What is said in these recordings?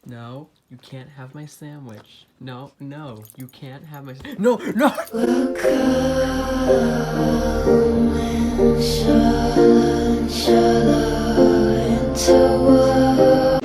No, you can't have my sandwich. No, no, you can't have my. No, no!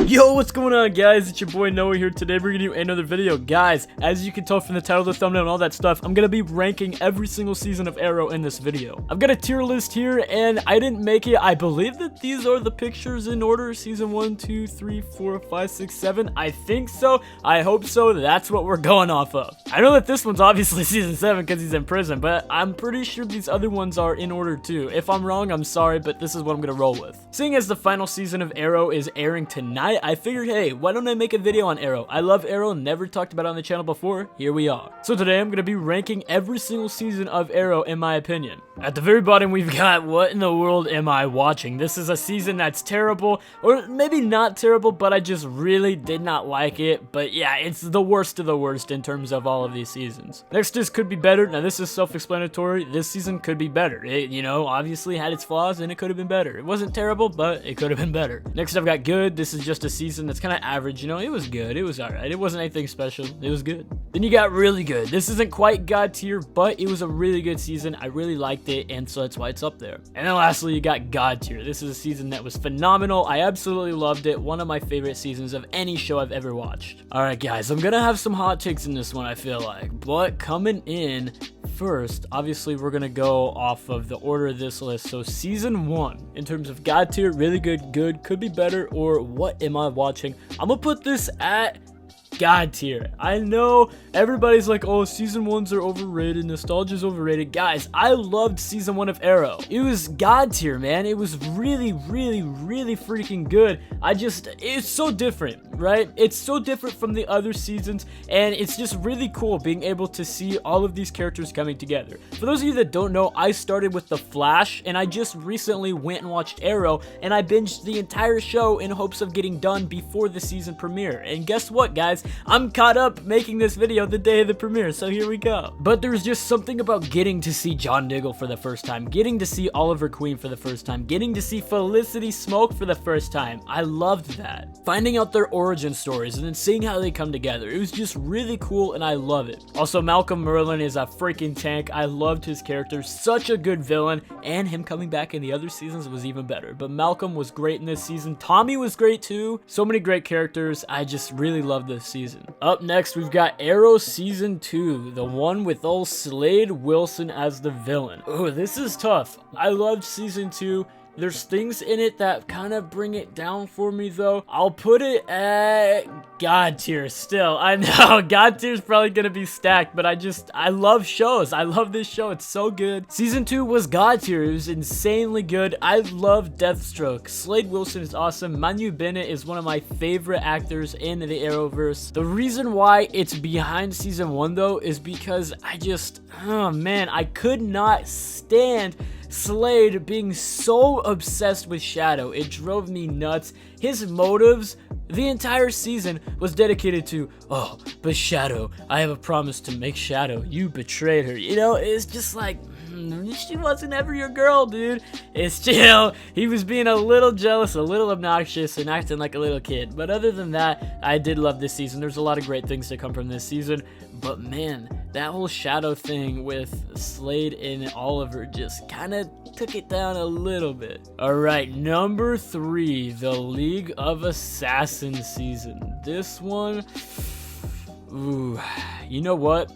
Yo, what's going on, guys? It's your boy Noah here. Today we're gonna do another video. Guys, as you can tell from the title, the thumbnail, and all that stuff, I'm gonna be ranking every single season of Arrow in this video. I've got a tier list here, and I didn't make it. I believe that these are the pictures in order. Season 1, 2, 3, 4, 5, 6, 7. I think so. I hope so. That's what we're going off of. I know that this one's obviously season 7 because he's in prison, but I'm pretty sure these other ones are in order too. If I'm wrong, I'm sorry, but this is what I'm gonna roll with. Seeing as the final season of Arrow is airing tonight, I figured, hey, why don't I make a video on Arrow? I love Arrow, never talked about it on the channel before. Here we are. So today I'm going to be ranking every single season of Arrow in my opinion. At the very bottom, we've got What in the World Am I Watching? This is a season that's terrible, or maybe not terrible, but I just really did not like it. But yeah, it's the worst of the worst in terms of all of these seasons. Next is Could Be Better. Now this is self-explanatory. This season could be better. It, you know, obviously had its flaws and it could have been better. It wasn't terrible, but it could have been better. Next I've got Good. This is just a season that's kind of average, you know. It was good, it was alright, it wasn't anything special, it was good. Then you got Really Good. This isn't quite God tier, but it was a really good season. I really liked it, and so that's why it's up there. And then lastly, you got God tier. This is a season that was phenomenal. I absolutely loved it. One of my favorite seasons of any show I've ever watched. Alright guys, I'm gonna have some hot takes in this one, I feel like, but coming in first, obviously we're gonna go off of the order of this list. So season 1, in terms of God tier, Really Good, Good, Could Be Better, or What Am I Watching? I'm gonna put this at God tier. I know everybody's like, oh, season 1s are overrated, nostalgia's overrated. Guys, I loved season 1 of Arrow. It was God tier, man. It was really freaking good. It's so different, right? It's so different from the other seasons, and it's just really cool being able to see all of these characters coming together. For those of you that don't know, I started with The Flash, and I just recently went and watched Arrow, and I binged the entire show in hopes of getting done before the season premiere. And guess what, guys? I'm caught up making this video the day of the premiere, so here we go. But there's just something about getting to see John Diggle for the first time, getting to see Oliver Queen for the first time, getting to see Felicity Smoke for the first time. I loved that. Finding out their origin stories and then seeing how they come together. It was just really cool, and I love it. Also, Malcolm Merlyn is a freaking tank. I loved his character. Such a good villain, and him coming back in the other seasons was even better. But Malcolm was great in this season. Tommy was great too. So many great characters. I just really loved this season. Up next, we've got Arrow Season 2, the one with old Slade Wilson as the villain. Oh, this is tough. I loved Season 2. There's things in it that kind of bring it down for me, though. I'll put it at God tier still. I know, God tier is probably going to be stacked, but I love shows. I love this show. It's so good. Season 2 was God tier. It was insanely good. I love Deathstroke. Slade Wilson is awesome. Manu Bennett is one of my favorite actors in the Arrowverse. The reason why it's behind Season 1, though, is because oh man, I could not stand Slade being so obsessed with Shadow. It drove me nuts. His motives the entire season was dedicated to, oh, but Shadow, I have a promise to make Shadow. You betrayed her. You know, it's just like, she wasn't ever your girl, dude. It's chill. He was being a little jealous, a little obnoxious, and acting like a little kid. But other than that, I did love this season. There's a lot of great things to come from this season. But man, that whole Shadow thing with Slade and Oliver just kind of took it down a little bit. Alright, number 3, the League of Assassins season. This one, ooh, you know what?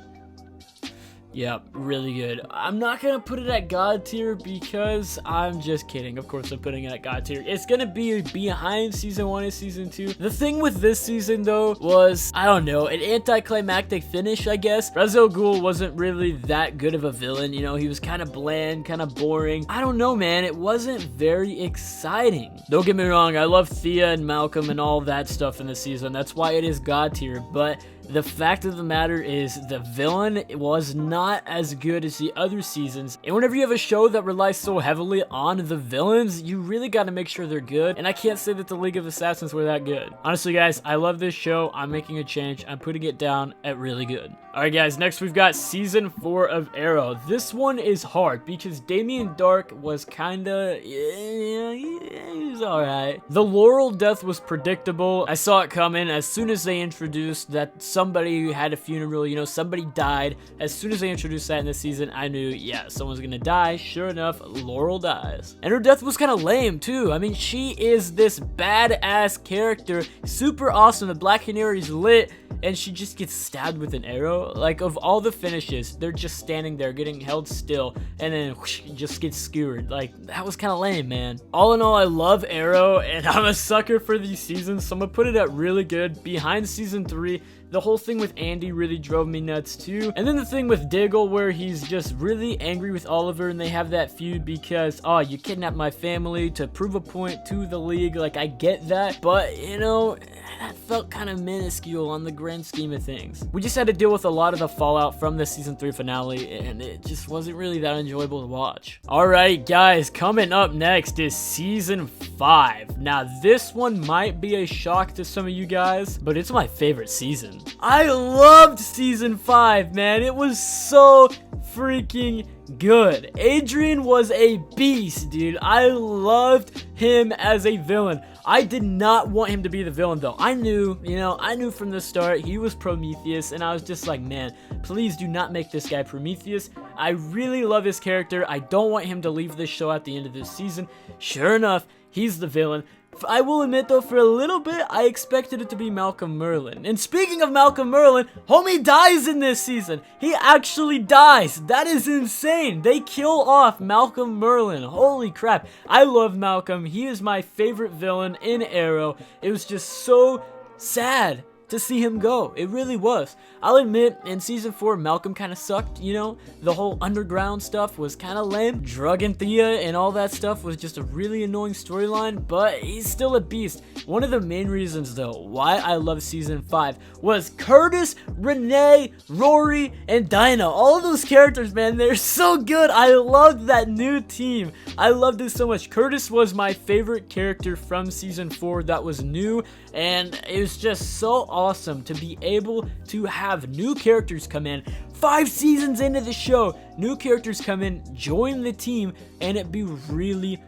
Yeah, really good. I'm not gonna put it at God tier because I'm just kidding. Of course I'm putting it at God tier. It's gonna be behind season 1 and season 2. The thing with this season though was, I don't know, an anticlimactic finish, I guess. Ra's al Ghul wasn't really that good of a villain, you know. He was kind of bland, kind of boring. I don't know, man. It wasn't very exciting. Don't get me wrong, I love Thea and Malcolm and all that stuff in the season. That's why it is God tier, but the fact of the matter is the villain was not as good as the other seasons, and whenever you have a show that relies so heavily on the villains, you really got to make sure they're good, and I can't say that the League of Assassins were that good. Honestly, guys, I love this show. I'm making a change. I'm putting it down at really good. Alright guys, next we've got Season 4 of Arrow. This one is hard because Damien Dark was kinda, he was alright. The Laurel death was predictable. I saw it coming as soon as they introduced that somebody had a funeral, you know, somebody died. As soon as they introduced that in this season, I knew, yeah, someone's gonna die. Sure enough, Laurel dies. And her death was kind of lame, too. I mean, she is this badass character, super awesome. The Black Canary's lit, and she just gets stabbed with an arrow. Like, of all the finishes, they're just standing there getting held still, and then whoosh, just gets skewered. Like, that was kind of lame, man. All in all, I love Arrow, and I'm a sucker for these seasons, so I'm gonna put it at really good. Behind season 3, the whole thing with Andy really drove me nuts too. And then the thing with Diggle where he's just really angry with Oliver and they have that feud because, oh, you kidnapped my family to prove a point to the league. Like, I get that, but you know, that felt kind of minuscule on the grand scheme of things. We just had to deal with a lot of the fallout from the season 3 finale and it just wasn't really that enjoyable to watch. Alright guys, coming up next is season 5. Now this one might be a shock to some of you guys, but it's my favorite season. I loved season 5, man. It was so freaking good. Adrian was a beast, dude. I loved him as a villain. I did not want him to be the villain though. I knew, you know, I knew from the start he was Prometheus and I was just like, man, please do not make this guy Prometheus. I really love his character. I don't want him to leave this show at the end of this season. Sure enough, he's the villain. I will admit though, for a little bit, I expected it to be Malcolm Merlin. And speaking of Malcolm Merlin, homie dies in this season. He actually dies. That is insane. They kill off Malcolm Merlin. Holy crap. I love Malcolm. He is my favorite villain in Arrow. It was just so sad to see him go. It really was. I'll admit, in season 4, Malcolm kind of sucked, you know? The whole underground stuff was kind of lame. Drug and Thea and all that stuff was just a really annoying storyline, but he's still a beast. One of the main reasons, though, why I love season 5 was Curtis, Renee, Rory, and Dinah. All of those characters, man, they're so good. I loved that new team. I loved it so much. Curtis was my favorite character from season 4 that was new, and it was just so awesome to be able to have new characters come in 5 seasons into the show, new characters come in, join the team, and it be really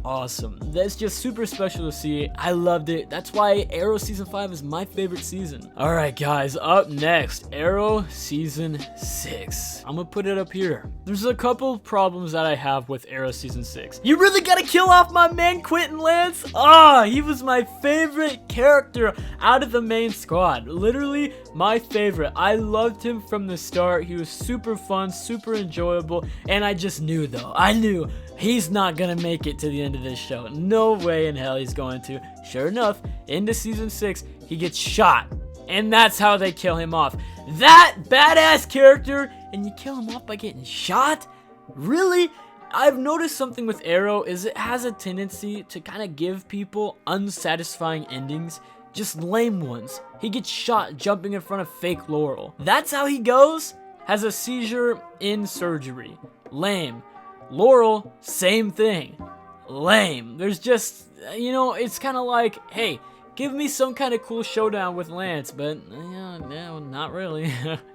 awesome. That's just super special to see. I loved it. That's why Arrow season 5 is my favorite season. Alright guys, up next, Arrow season 6. I'm gonna put it up here. There's a couple problems that I have with Arrow season 6. You really gotta kill off my man Quentin Lance? He was my favorite character out of the main squad. Literally my favorite. I loved him from the start. He was super fun, super enjoyable, and I just knew though. I knew he's not gonna make it to the end of this show. No way in hell he's going to. Sure enough, into season 6, he gets shot. And that's how they kill him off. That badass character, and you kill him off by getting shot? Really? I've noticed something with Arrow is it has a tendency to kind of give people unsatisfying endings. Just lame ones. He gets shot jumping in front of fake Laurel. That's how he goes? Has a seizure in surgery. Lame. Laurel, same thing. Lame. There's just, you know, it's kind of like, hey, give me some kind of cool showdown with Lance, but no, not really.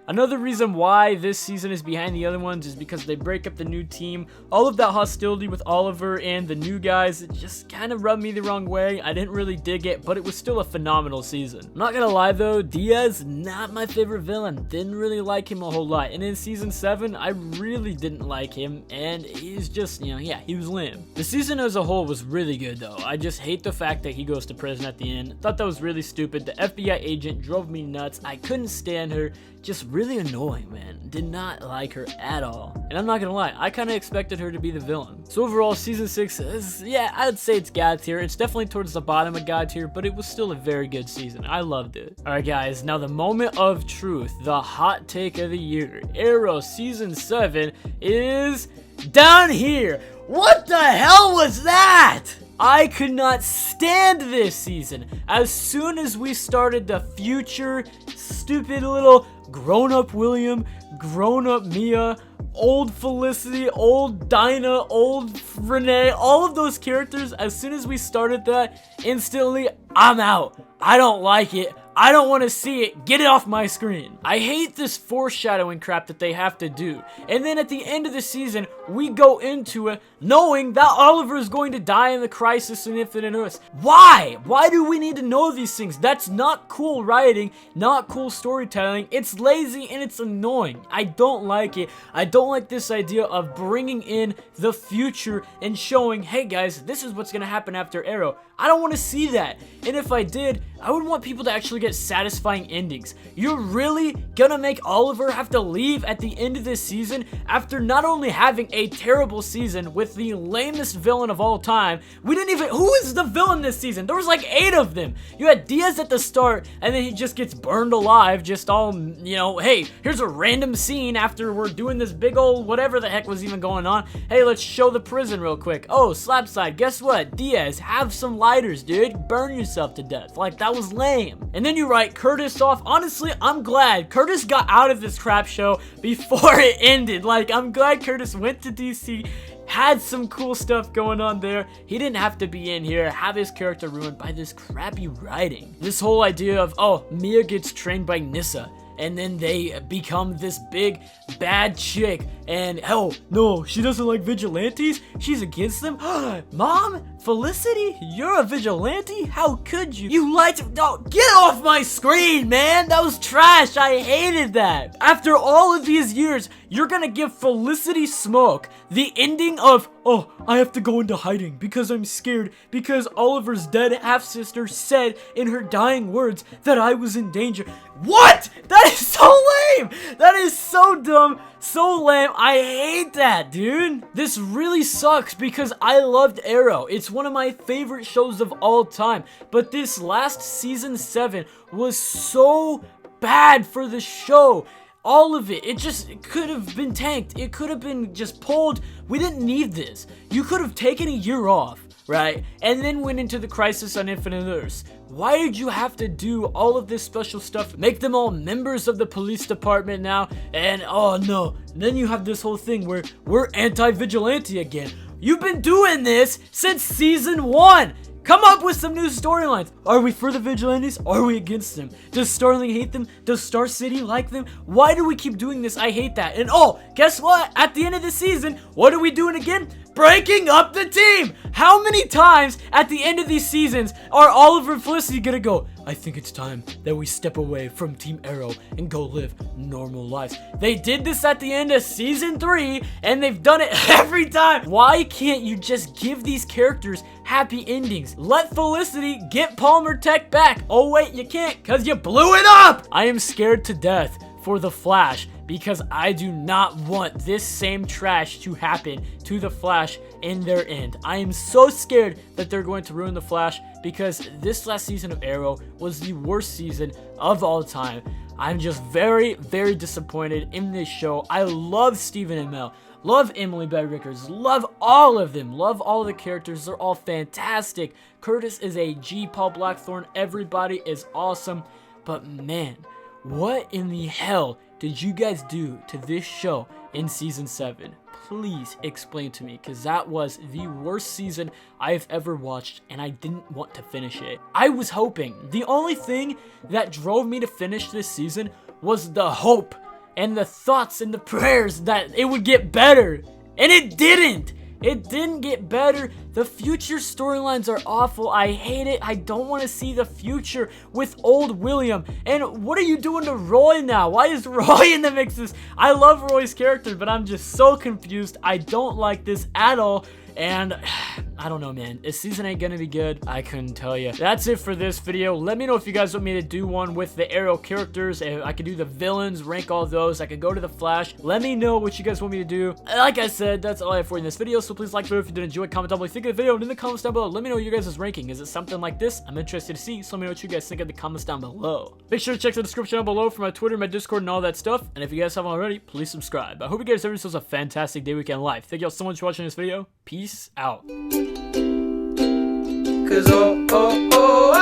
Another reason why this season is behind the other ones is because they break up the new team. All of that hostility with Oliver and the new guys, it just kind of rubbed me the wrong way. I didn't really dig it, but it was still a phenomenal season. I'm not gonna lie though, Diaz, not my favorite villain. Didn't really like him a whole lot. And in season 7, I really didn't like him, and he's just, you know, yeah, he was lame. The season as a whole was really good though. I just hate the fact that he goes to prison at the end. Thought that was really stupid. The FBI agent drove me nuts. I couldn't stand her. Just really annoying, man. Did not like her at all. And I'm not gonna lie, I kind of expected her to be the villain. So overall, season 6 is, yeah, I'd say it's God tier. It's definitely towards the bottom of God tier, but it was still a very good season. I loved it. Alright guys, now the moment of truth, the hot take of the year. Arrow season 7 is down here. What the hell was that? I could not stand this season. As soon as we started the future, stupid little grown-up William, grown-up Mia, old Felicity, old Dinah, old Renee, all of those characters, as soon as we started that, instantly, I'm out. I don't like it. I don't want to see it. Get it off my screen. I hate this foreshadowing crap that they have to do. And then at the end of the season, we go into it knowing that Oliver is going to die in the Crisis on Infinite Earths. Why? Why do we need to know these things? That's not cool writing, not cool storytelling. It's lazy and it's annoying. I don't like it. I don't like this idea of bringing in the future and showing, hey guys, this is what's gonna happen after Arrow. I don't want to see that. And if I did, I would want people to actually get satisfying endings. You're really gonna make Oliver have to leave at the end of this season after not only having a terrible season with the lamest villain of all time. We didn't even, who is the villain this season? There was like 8 of them. You had Diaz at the start, and then he just gets burned alive, just all, you know, hey, here's a random scene after we're doing this big old whatever the heck was even going on. Hey, let's show the prison real quick. Oh, slapside, guess what? Diaz, have some lighters, dude. Burn yourself to death. Like, that was lame. And then you write Curtis off. Honestly, I'm glad Curtis got out of this crap show before it ended. Like, I'm glad Curtis went to DC, had some cool stuff going on there. He didn't have to be in here, have his character ruined by this crappy writing. This whole idea of, oh, Mia gets trained by Nyssa, and then they become this big bad chick, and oh no, she doesn't like vigilantes, she's against them. Mom, Felicity, you're a vigilante? How could you? You lied to, no, get off my screen, man. That was trash. I hated that. After all of these years, you're gonna give Felicity Smoke the ending of, oh, I have to go into hiding because I'm scared because Oliver's dead half-sister said in her dying words that I was in danger. What? That is so lame. That is so dumb, so lame. I hate that, dude. This really sucks because I loved Arrow. It's one of my favorite shows of all time. But this last season 7 was so bad for the show. All of it. It could have been tanked. It could have been just pulled. We didn't need this. You could have taken a year off, right? And then went into the Crisis on Infinite Earths. Why did you have to do all of this special stuff? Make them all members of the police department now? And oh no. And then you have this whole thing where we're anti-vigilante again. You've been doing this since season 1. Come up with some new storylines. Are we for the vigilantes? Are we against them? Does Starling hate them? Does Star City like them? Why do we keep doing this? I hate that. And oh, guess what? At the end of the season, what are we doing again? Breaking up the team! How many times at the end of these seasons are Oliver and Felicity gonna go, I think it's time that we step away from Team Arrow and go live normal lives? They did this at the end of season 3, and they've done it every time. Why can't you just give these characters happy endings? Let Felicity get Palmer Tech back. Oh wait, you can't, because you blew it up! I am scared to death for The Flash, because I do not want this same trash to happen to The Flash in their end. I am so scared that they're going to ruin The Flash, because this last season of Arrow was the worst season of all time. I'm just very, very disappointed in this show. I love Stephen Amell, love Emily Bell Rickards, love all of them, love all the characters. They're all fantastic. Curtis is a G. Paul Blackthorne. Everybody is awesome. But man, what in the hell did you guys do to this show in season 7? Please explain to me, because that was the worst season I've ever watched, and I didn't want to finish it. I was hoping. The only thing that drove me to finish this season was the hope and the thoughts and the prayers that it would get better, and it didn't. It didn't get better. The future storylines are awful. I hate it. I don't want to see the future with old William. And what are you doing to Roy now? Why is Roy in the mix? I love Roy's character, but I'm just so confused. I don't like this at all. And I don't know, man. This season ain't gonna be good. I couldn't tell you. That's it for this video. Let me know if you guys want me to do one with the Arrow characters. If I could do the villains, rank all those. I could go to the Flash. Let me know what you guys want me to do. Like I said, that's all I have for you in this video. So please like the video if you did enjoy. Comment down below what you think of the video. And in the comments down below, let me know your guys' ranking. Is it something like this? I'm interested to see. So let me know what you guys think in the comments down below. Make sure to check the description down below for my Twitter, my Discord, and all that stuff. And if you guys haven't already, please subscribe. I hope you guys have yourselves a fantastic day, weekend, life. Thank y'all so much for watching this video. Peace out. 'Cause oh, oh, oh,